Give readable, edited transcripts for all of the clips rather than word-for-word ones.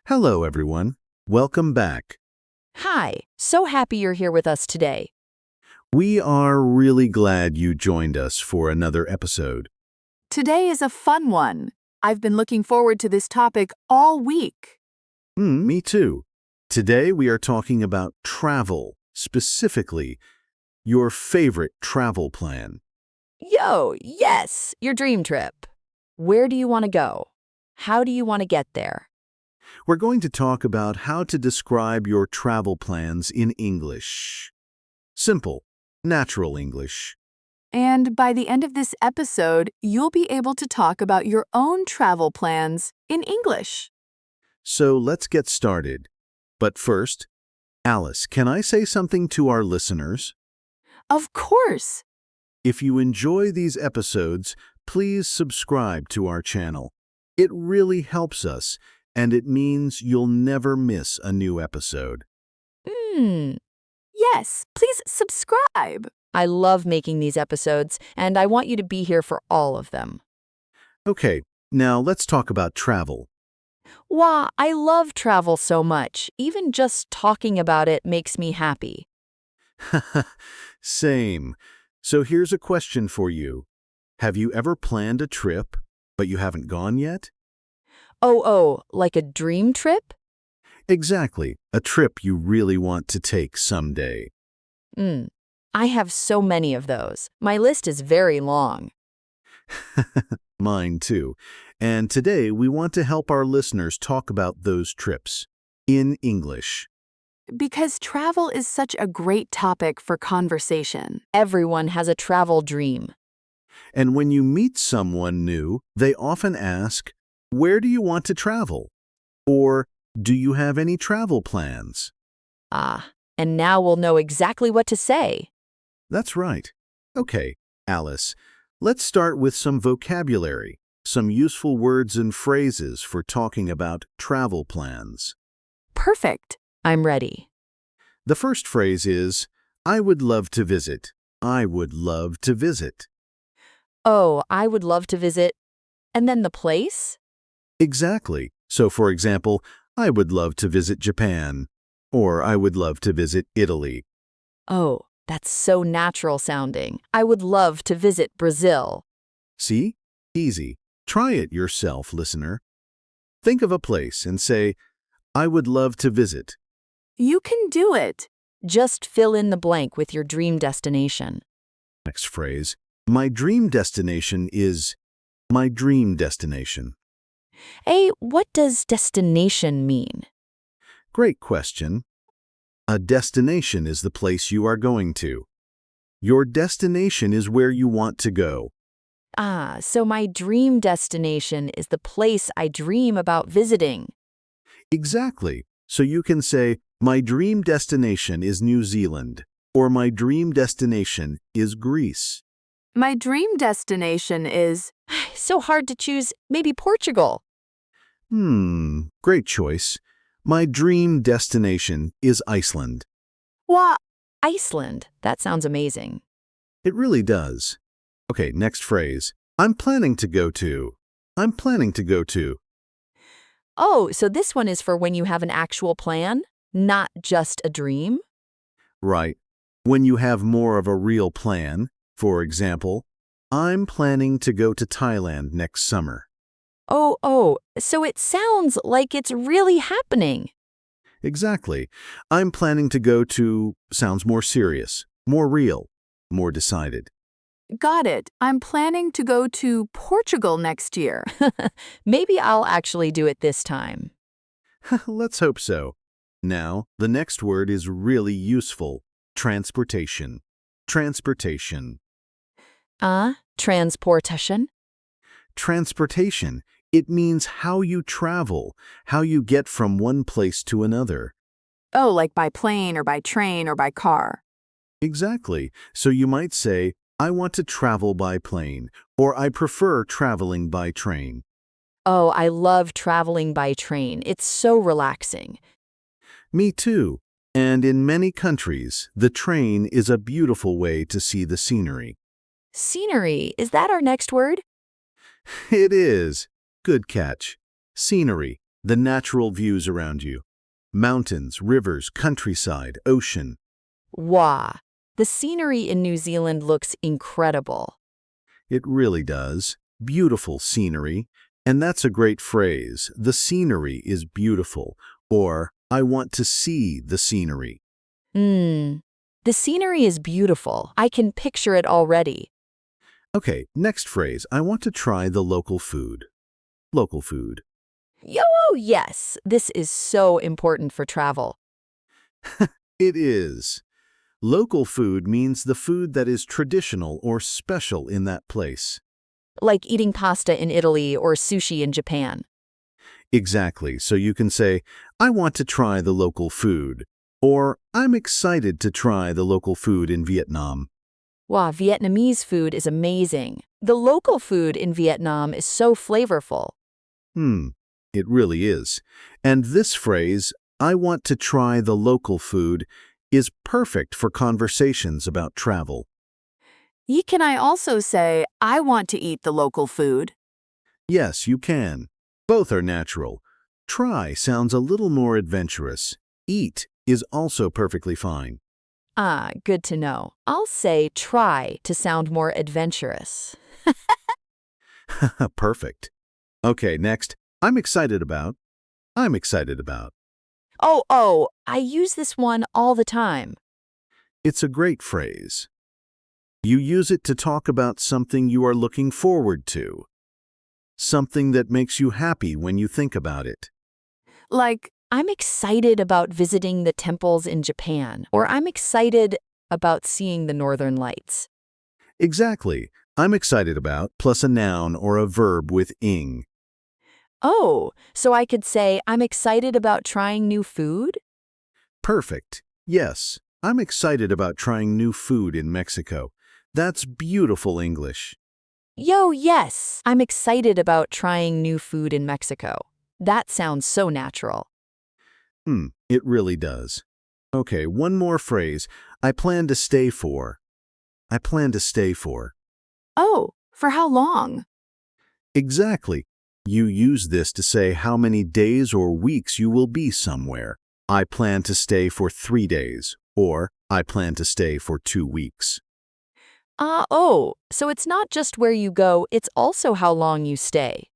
Hello, everyone. Welcome back. Hi, so happy you're here with us today. We are really glad you joined us for another episode. Today is a fun one. I've been looking forward to this topic all week. Me too. Today we are talking about travel, specifically your favorite travel plan. Yes, your dream trip. Where do you want to go? How do you want to get there? We're going to talk about how to describe your travel plans in English. Simple, natural English. And by the end of this episode, you'll be able to talk about your own travel plans in English. So let's get started. But first, Alice, can I say something to our listeners? Of course. If you enjoy these episodes, please subscribe to our channel. It really helps us, and it means you'll never miss a new episode. Yes, please subscribe. I love making these episodes, and I want you to be here for all of them. Okay, now let's talk about travel. Wow, I love travel so much. Even just talking about it makes me happy. Same. So here's a question for you. Have you ever planned a trip, but you haven't gone yet? Like a dream trip? Exactly, a trip you really want to take someday. I have so many of those. My list is very long. Mine too. And today we want to help our listeners talk about those trips in English. Because travel is such a great topic for conversation. Everyone has a travel dream. And when you meet someone new, they often ask, "Where do you want to travel?" Or, "Do you have any travel plans?" And now we'll know exactly what to say. That's right. Okay, Alice, let's start with some vocabulary, some useful words and phrases for talking about travel plans. Perfect. I'm ready. The first phrase is, "I would love to visit." I would love to visit. I would love to visit. And then the place? Exactly. So, for example, I would love to visit Japan, or I would love to visit Italy. Oh, that's so natural sounding. I would love to visit Brazil. See? Easy. Try it yourself, listener. Think of a place and say, "I would love to visit." You can do it. Just fill in the blank with your dream destination. Next phrase, my dream destination is my dream destination. What does destination mean? Great question. A destination is the place you are going to. Your destination is where you want to go. So my dream destination is the place I dream about visiting. Exactly. So you can say, my dream destination is New Zealand, or my dream destination is Greece. My dream destination is... So hard to choose. Maybe Portugal. Great choice. My dream destination is Iceland. What? Iceland. That sounds amazing. It really does. Okay, next phrase. I'm planning to go to. I'm planning to go to. So this one is for when you have an actual plan, not just a dream? Right. When you have more of a real plan, for example, I'm planning to go to Thailand next summer. So it sounds like it's really happening. Exactly. I'm planning to go to sounds more serious, more real, more decided. Got it. I'm planning to go to Portugal next year. Maybe I'll actually do it this time. Let's hope so. Now, the next word is really useful. Transportation. Transportation. Transportation? Transportation. It means how you travel, how you get from one place to another. Like by plane or by train or by car. Exactly. So you might say, I want to travel by plane, or I prefer traveling by train. I love traveling by train. It's so relaxing. Me too. And in many countries, the train is a beautiful way to see the scenery. Scenery, is that our next word? It is. Good catch. Scenery. The natural views around you. Mountains, rivers, countryside, ocean. Wow, the scenery in New Zealand looks incredible. It really does. Beautiful scenery. And that's a great phrase. The scenery is beautiful. Or, I want to see the scenery. Hmm, the scenery is beautiful. I can picture it already. Okay, next phrase. I want to try the local food. Local food. Yo, yes, this is so important for travel. It is. Local food means the food that is traditional or special in that place. Like eating pasta in Italy or sushi in Japan. Exactly. So you can say, I want to try the local food. Or, I'm excited to try the local food in Vietnam. Wow, Vietnamese food is amazing. The local food in Vietnam is so flavorful. It really is. And this phrase, I want to try the local food, is perfect for conversations about travel. Can I also say, I want to eat the local food? Yes, you can. Both are natural. Try sounds a little more adventurous. Eat is also perfectly fine. Ah, good to know. I'll say try to sound more adventurous. Perfect. Okay, next. I'm excited about. I'm excited about. Oh, I use this one all the time. It's a great phrase. You use it to talk about something you are looking forward to. Something that makes you happy when you think about it. Like, I'm excited about visiting the temples in Japan, or I'm excited about seeing the Northern Lights. Exactly. I'm excited about plus a noun or a verb with ing. Oh, so I could say I'm excited about trying new food? Perfect. Yes, I'm excited about trying new food in Mexico. That's beautiful English. Yo, yes, I'm excited about trying new food in Mexico. That sounds so natural. It really does. Okay, one more phrase. I plan to stay for. I plan to stay for. oh, for how long? Exactly. You use this to say how many days or weeks you will be somewhere. I plan to stay for 3 days, or I plan to stay for 2 weeks. So it's not just where you go, it's also how long you stay.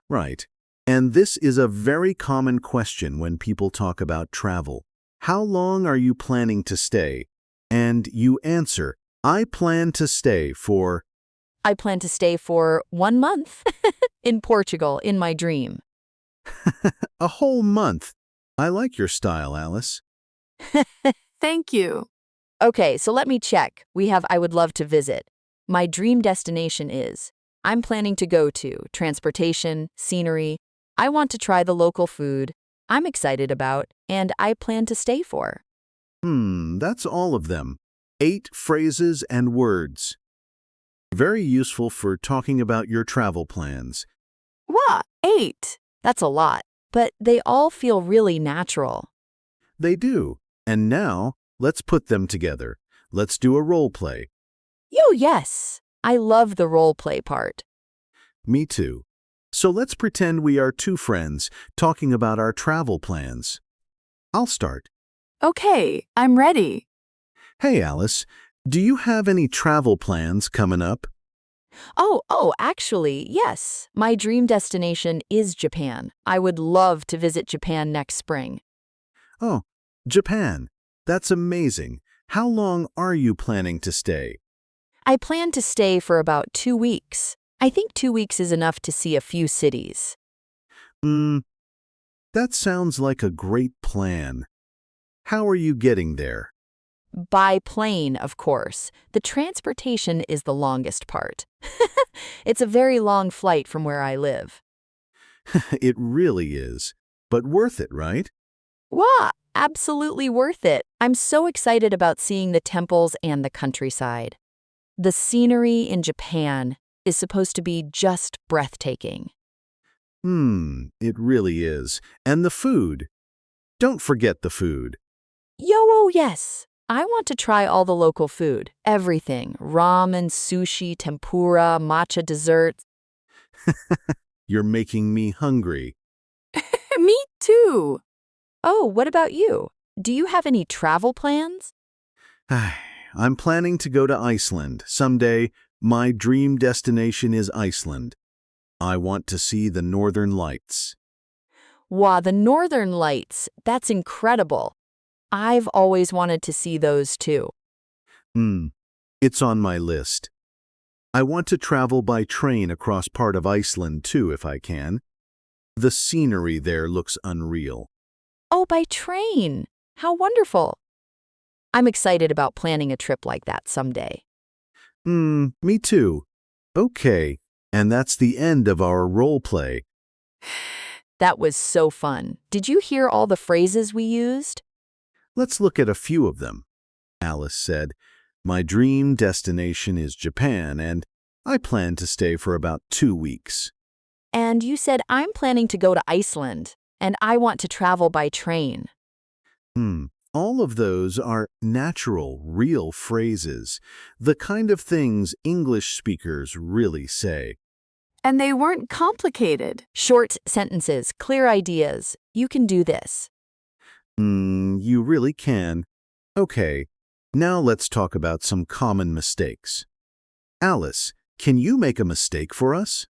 Right. And this is a very common question when people talk about travel. How long are you planning to stay? And you answer, I plan to stay for. I plan to stay for 1 month in Portugal in my dream. A whole month. I like your style, Alice. Thank you. Okay, so let me check. We have I would love to visit. My dream destination is. I'm planning to go to transportation, scenery. I want to try the local food. I'm excited about, and I plan to stay for. That's all of them. 8 phrases and words. Very useful for talking about your travel plans. Wow, 8. That's a lot, but they all feel really natural. They do. And now, let's put them together. Let's do a role play. Yo, yes. I love the role play part. Me too. So let's pretend we are 2 friends talking about our travel plans. I'll start. Okay, I'm ready. Hey, Alice, do you have any travel plans coming up? Actually, yes. My dream destination is Japan. I would love to visit Japan next spring. Oh, Japan. That's amazing. How long are you planning to stay? I plan to stay for about 2 weeks. I think 2 weeks is enough to see a few cities. Hmm, that sounds like a great plan. How are you getting there? By plane, of course. The transportation is the longest part. It's a very long flight from where I live. It really is. But worth it, right? Wow, absolutely worth it. I'm so excited about seeing the temples and the countryside. The scenery in Japan is supposed to be just breathtaking. It really is. And the food. Don't forget the food. Yes. I want to try all the local food. Everything. Ramen, sushi, tempura, matcha desserts. You're making me hungry. Me too. Oh, what about you? Do you have any travel plans? I'm planning to go to Iceland. Someday, my dream destination is Iceland. I want to see the northern lights. Wow, the Northern Lights. That's incredible. I've always wanted to see those too. Hmm, it's on my list. I want to travel by train across part of Iceland too, if I can. The scenery there looks unreal. Oh, by train. How wonderful. I'm excited about planning a trip like that someday. Me too. Okay, and that's the end of our role play. That was so fun. Did you hear all the phrases we used? Let's look at a few of them. Alice said, "My dream destination is Japan, and I plan to stay for about 2 weeks." And you said, I'm planning to go to Iceland, and I want to travel by train. All of those are natural, real phrases, the kind of things English speakers really say. And they weren't complicated. Short sentences, clear ideas. You can do this. You really can. Okay, now let's talk about some common mistakes. Alice, can you make a mistake for us?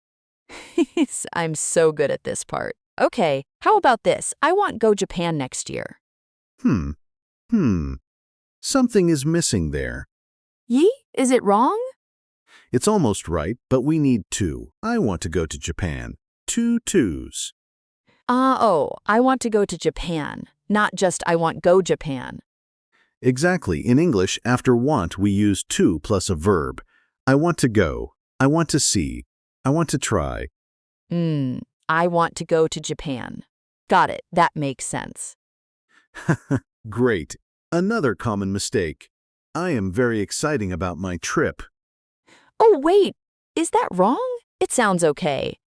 I'm so good at this part. Okay, how about this? I want go Japan next year. Hmm. Something is missing there. Yi, is it wrong? It's almost right, but we need two. I want to go to Japan. 2 twos. I want to go to Japan, not just I want go Japan. Exactly. In English, after want, we use to plus a verb. I want to go. I want to see. I want to try. I want to go to Japan. Got it. That makes sense. Great. Another common mistake. I am very excited about my trip. Oh, wait. Is that wrong? It sounds okay.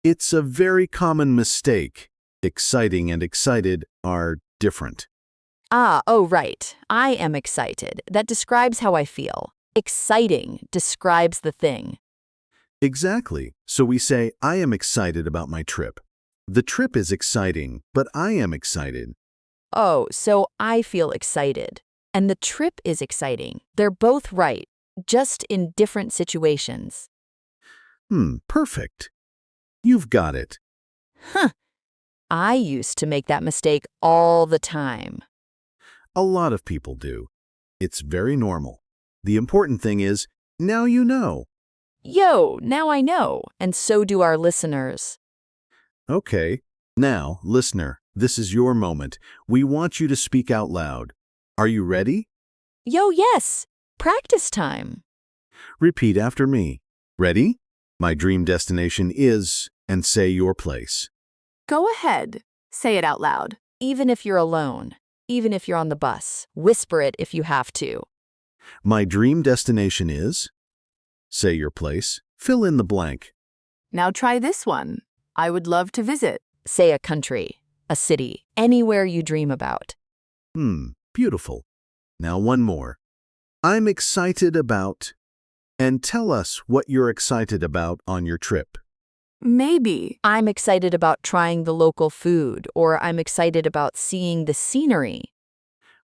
It's a very common mistake. Exciting and excited are different. Right. I am excited. That describes how I feel. Exciting describes the thing. Exactly. So we say, I am excited about my trip. The trip is exciting, but I am excited. Oh, so I feel excited. And the trip is exciting. They're both right, just in different situations. Perfect. You've got it. I used to make that mistake all the time. A lot of people do. It's very normal. The important thing is, now you know. Yo, now I know, and so do our listeners. Okay. Now, listener, this is your moment. We want you to speak out loud. Are you ready? Yo, yes. Practice time. Repeat after me. Ready? My dream destination is, and say your place. Go ahead. Say it out loud. Even if you're alone, even if you're on the bus, whisper it if you have to. My dream destination is. Say your place. Fill in the blank. Now try this one. I would love to visit. Say a country, a city, anywhere you dream about. Beautiful. Now one more. I'm excited about. And tell us what you're excited about on your trip. Maybe. I'm excited about trying the local food, or I'm excited about seeing the scenery.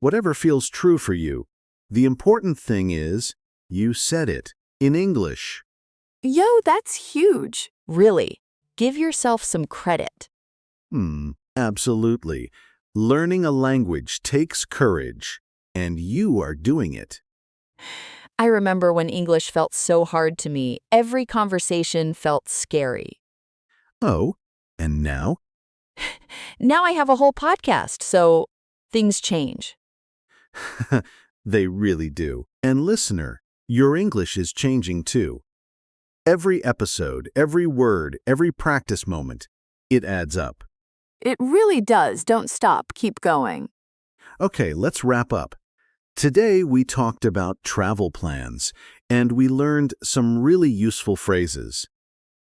Whatever feels true for you. The important thing is, you said it in English. Yo, that's huge. Really, give yourself some credit. Absolutely. Learning a language takes courage, and you are doing it. I remember when English felt so hard to me, every conversation felt scary. Oh, and now? Now I have a whole podcast, so things change. They really do. And listener, your English is changing too. Every episode, every word, every practice moment, it adds up. It really does. Don't stop. Keep going. Okay, let's wrap up. Today we talked about travel plans, and we learned some really useful phrases.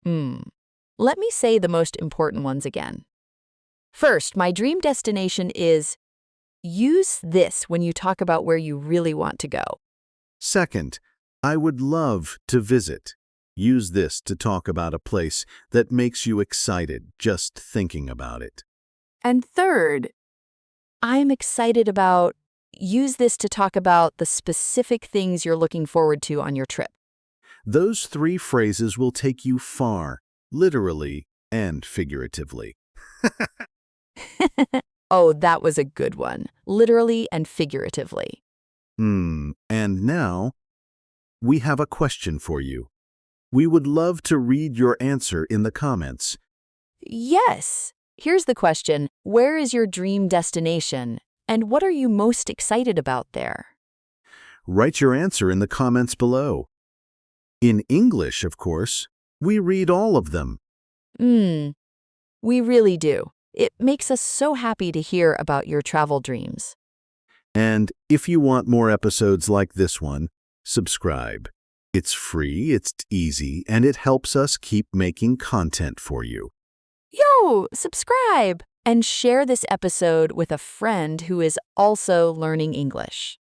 Let me say the most important ones again. First, my dream destination is. Use this when you talk about where you really want to go. Second, I would love to visit. Use this to talk about a place that makes you excited just thinking about it. And third, I'm excited about. Use this to talk about the specific things you're looking forward to on your trip. Those 3 phrases will take you far, literally and figuratively. Oh, that was a good one. Literally and figuratively. And now, we have a question for you. We would love to read your answer in the comments. Yes. Here's the question. Where is your dream destination? And what are you most excited about there? Write your answer in the comments below. In English, of course, we read all of them. We really do. It makes us so happy to hear about your travel dreams. And if you want more episodes like this one, subscribe. It's free, it's easy, and it helps us keep making content for you. Yo, subscribe! And share this episode with a friend who is also learning English.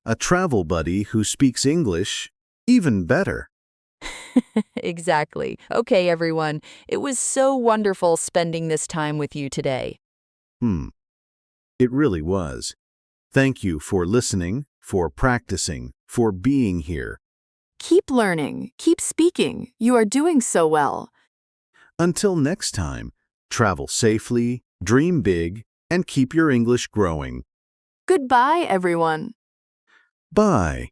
A travel buddy who speaks English even better. Exactly. Okay, everyone. It was so wonderful spending this time with you today. It really was. Thank you for listening, for practicing, for being here. keep learning, keep speaking. You are doing so well. Until next time, travel safely, dream big, and keep your English growing. Goodbye, everyone. Bye.